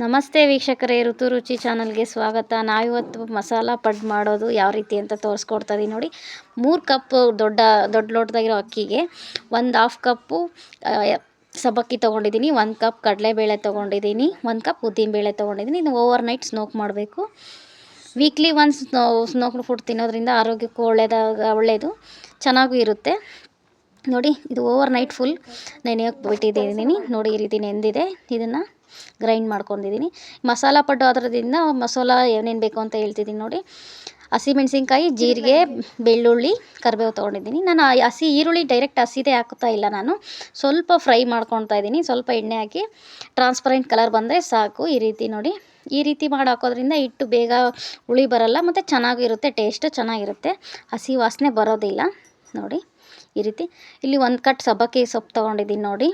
ನಮಸ್ತೆ ವೀಕ್ಷಕರೇ, ಋತು ರುಚಿ ಚಾನಲ್ಗೆ ಸ್ವಾಗತ. ನಾವಿವತ್ತು ಮಸಾಲ ಪಡ್ ಮಾಡೋದು ಯಾವ ರೀತಿ ಅಂತ ತೋರಿಸ್ಕೊಡ್ತಾ ಇದೀನಿ ನೋಡಿ. 3 ಕಪ್ ದೊಡ್ಡ ಲೋಟದಾಗಿರೋ ಅಕ್ಕಿಗೆ 1/2 ಕಪ್ಪು ಸಬ್ಬಕ್ಕಿ ತೊಗೊಂಡಿದ್ದೀನಿ, 1 ಕಪ್ ಕಡಲೆಬೇಳೆ ತೊಗೊಂಡಿದ್ದೀನಿ, 1 ಕಪ್ ಉದ್ದಿನಬೇಳೆ ತೊಗೊಂಡಿದ್ದೀನಿ. ಇದು ಓವರ್ ನೈಟ್ ಸ್ನೋಕ್ ಮಾಡಬೇಕು. ವೀಕ್ಲಿ ಒನ್ಸ್ ಸ್ನೋಕ್ಡ್ ಫುಡ್ ತಿನ್ನೋದ್ರಿಂದ ಆರೋಗ್ಯಕ್ಕೂ ಒಳ್ಳೆಯದು, ಚೆನ್ನಾಗೂ ಇರುತ್ತೆ ನೋಡಿ. ಇದು ಓವರ್ ನೈಟ್ ಫುಲ್ ನೆನೆಯೋಕ್ಕೆ ಬಿಟ್ಟಿದ್ದೀನಿ ನೋಡಿ. ಈ ರೀತಿ ನೆಂದಿದೆ. ಇದನ್ನು ಗ್ರೈಂಡ್ ಮಾಡ್ಕೊಂಡಿದ್ದೀನಿ. ಮಸಾಲ ಪಡ್ಡು ಅದರದಿಂದ ಮಸಾಲ ಏನೇನು ಬೇಕು ಅಂತ ಹೇಳ್ತಿದ್ದೀನಿ ನೋಡಿ. ಹಸಿಮೆಣಸಿನ್ಕಾಯಿ, ಜೀರಿಗೆ, ಬೆಳ್ಳುಳ್ಳಿ, ಕರಿಬೇವು ತೊಗೊಂಡಿದ್ದೀನಿ. ನಾನು ಹಸಿ ಈರುಳ್ಳಿ ಡೈರೆಕ್ಟ್ ಹಸಿದೇ ಹಾಕ್ತಾ ಇಲ್ಲ, ನಾನು ಸ್ವಲ್ಪ ಫ್ರೈ ಮಾಡ್ಕೊತಾ ಇದ್ದೀನಿ. ಸ್ವಲ್ಪ ಎಣ್ಣೆ ಹಾಕಿ ಟ್ರಾನ್ಸ್ಪರೆಂಟ್ ಕಲರ್ ಬಂದರೆ ಸಾಕು. ಈ ರೀತಿ ನೋಡಿ, ಈ ರೀತಿ ಮಾಡಿ ಹಾಕೋದ್ರಿಂದ ಹಿಟ್ಟು ಬೇಗ ಹುಳಿ ಬರಲ್ಲ ಮತ್ತು ಚೆನ್ನಾಗಿರುತ್ತೆ, ಟೇಸ್ಟ್ ಚೆನ್ನಾಗಿರುತ್ತೆ, ಹಸಿ ವಾಸನೆ ಬರೋದಿಲ್ಲ ನೋಡಿ. ಈ ರೀತಿ ಇಲ್ಲಿ 1 ಕಟ್ ಸಬ್ಬಕ್ಕಿ ಸೊಪ್ಪು ತೊಗೊಂಡಿದ್ದೀನಿ ನೋಡಿ.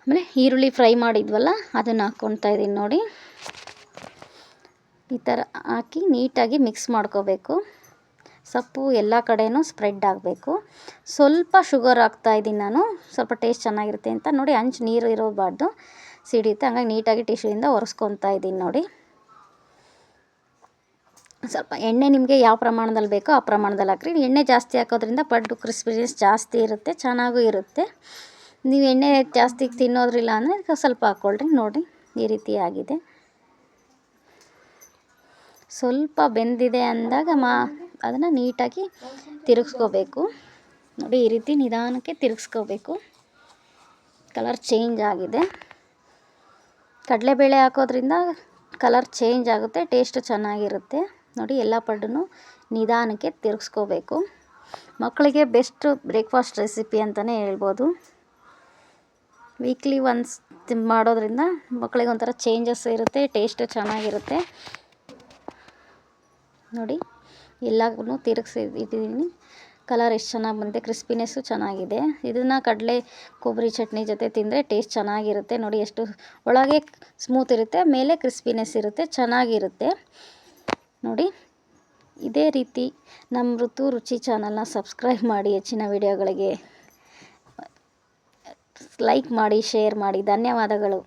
ಆಮೇಲೆ ಈರುಳ್ಳಿ ಫ್ರೈ ಮಾಡಿದ್ವಲ್ಲ ಅದನ್ನು ಹಾಕ್ಕೊತಾ ಇದ್ದೀನಿ ನೋಡಿ. ಈ ಥರ ಹಾಕಿ ನೀಟಾಗಿ ಮಿಕ್ಸ್ ಮಾಡ್ಕೋಬೇಕು. ಸೊಪ್ಪು ಎಲ್ಲ ಕಡೆಯೂ ಸ್ಪ್ರೆಡ್ ಆಗಬೇಕು. ಸ್ವಲ್ಪ ಶುಗರ್ ಹಾಕ್ತಾಯಿದ್ದೀನಿ ನಾನು, ಸ್ವಲ್ಪ ಟೇಸ್ಟ್ ಚೆನ್ನಾಗಿರುತ್ತೆ ಅಂತ ನೋಡಿ. ಹಂಚು ನೀರು ಇರೋಬಾರ್ದು, ಸಿಡಿಯುತ್ತೆ. ಹಂಗಾಗಿ ನೀಟಾಗಿ ಟಿಶ್ಯೂಯಿಂದ ಒರೆಸ್ಕೊತಾ ಇದ್ದೀನಿ ನೋಡಿ. ಸ್ವಲ್ಪ ಎಣ್ಣೆ ನಿಮಗೆ ಯಾವ ಪ್ರಮಾಣದಲ್ಲಿ ಬೇಕೋ ಆ ಪ್ರಮಾಣದಲ್ಲಿ ಹಾಕ್ರಿ. ಎಣ್ಣೆ ಜಾಸ್ತಿ ಹಾಕೋದ್ರಿಂದ ಪಡ್ಡು ಕ್ರಿಸ್ಪಿನೆಸ್ ಜಾಸ್ತಿ ಇರುತ್ತೆ, ಚೆನ್ನಾಗೂ ಇರುತ್ತೆ. ನೀವು ಎಣ್ಣೆ ಜಾಸ್ತಿ ತಿನ್ನೋದ್ರಿಲ್ಲ ಅಂದರೆ ಸ್ವಲ್ಪ ಹಾಕ್ಕೊಳ್ರಿ ನೋಡಿ. ಈ ರೀತಿ ಆಗಿದೆ. ಸ್ವಲ್ಪ ಬೆಂದಿದೆ ಅಂದಾಗ ಅದನ್ನು ನೀಟಾಗಿ ತಿರುಗಿಸ್ಕೋಬೇಕು ನೋಡಿ. ಈ ರೀತಿ ನಿಧಾನಕ್ಕೆ ತಿರುಗಿಸ್ಕೋಬೇಕು. ಕಲರ್ ಚೇಂಜ್ ಆಗಿದೆ. ಕಡಲೆಬೇಳೆ ಹಾಕೋದ್ರಿಂದ ಕಲರ್ ಚೇಂಜ್ ಆಗುತ್ತೆ, ಟೇಸ್ಟ್ ಚೆನ್ನಾಗಿರುತ್ತೆ ನೋಡಿ. ಎಲ್ಲ ಪಡ್ಡನ್ನು ನಿಧಾನಕ್ಕೆ ತಿರುಗಿಸ್ಕೋಬೇಕು. ಮಕ್ಕಳಿಗೆ ಬೆಸ್ಟ್ ಬ್ರೇಕ್ಫಾಸ್ಟ್ ರೆಸಿಪಿ ಅಂತಲೇ ಹೇಳ್ಬೋದು. ವೀಕ್ಲಿ ಒನ್ಸ್ ಮಾಡೋದ್ರಿಂದ ಮಕ್ಕಳಿಗೆ ಒಂಥರ ಚೇಂಜಸ್ ಇರುತ್ತೆ, ಟೇಸ್ಟ್ ಚೆನ್ನಾಗಿರುತ್ತೆ ನೋಡಿ. ಎಲ್ಲವನ್ನೂ ತಿರುಗಿಸಿ ಇಟ್ಟಿದ್ದೀನಿ. ಕಲರ್ ಎಷ್ಟು ಚೆನ್ನಾಗಿ ಬಂದಿದೆ, ಕ್ರಿಸ್ಪಿನೆಸ್ಸು ಚೆನ್ನಾಗಿದೆ. ಇದನ್ನು ಕಡಲೆ ಕೊಬ್ಬರಿ ಚಟ್ನಿ ಜೊತೆ ತಿಂದರೆ ಟೇಸ್ಟ್ ಚೆನ್ನಾಗಿರುತ್ತೆ ನೋಡಿ. ಎಷ್ಟು ಒಳಗೆ ಸ್ಮೂತ್ ಇರುತ್ತೆ, ಮೇಲೆ ಕ್ರಿಸ್ಪಿನೆಸ್ ಇರುತ್ತೆ, ಚೆನ್ನಾಗಿರುತ್ತೆ ನೋಡಿ. ಇದೇ ರೀತಿ ನಮ್ಮ ಋತು ರುಚಿ ಚಾನಲ್ನ ಸಬ್ಸ್ಕ್ರೈಬ್ ಮಾಡಿ. ಹೆಚ್ಚಿನ ವಿಡಿಯೋಗಳಿಗೆ ಲೈಕ್ ಮಾಡಿ, ಶೇರ್ ಮಾಡಿ. ಧನ್ಯವಾದಗಳು.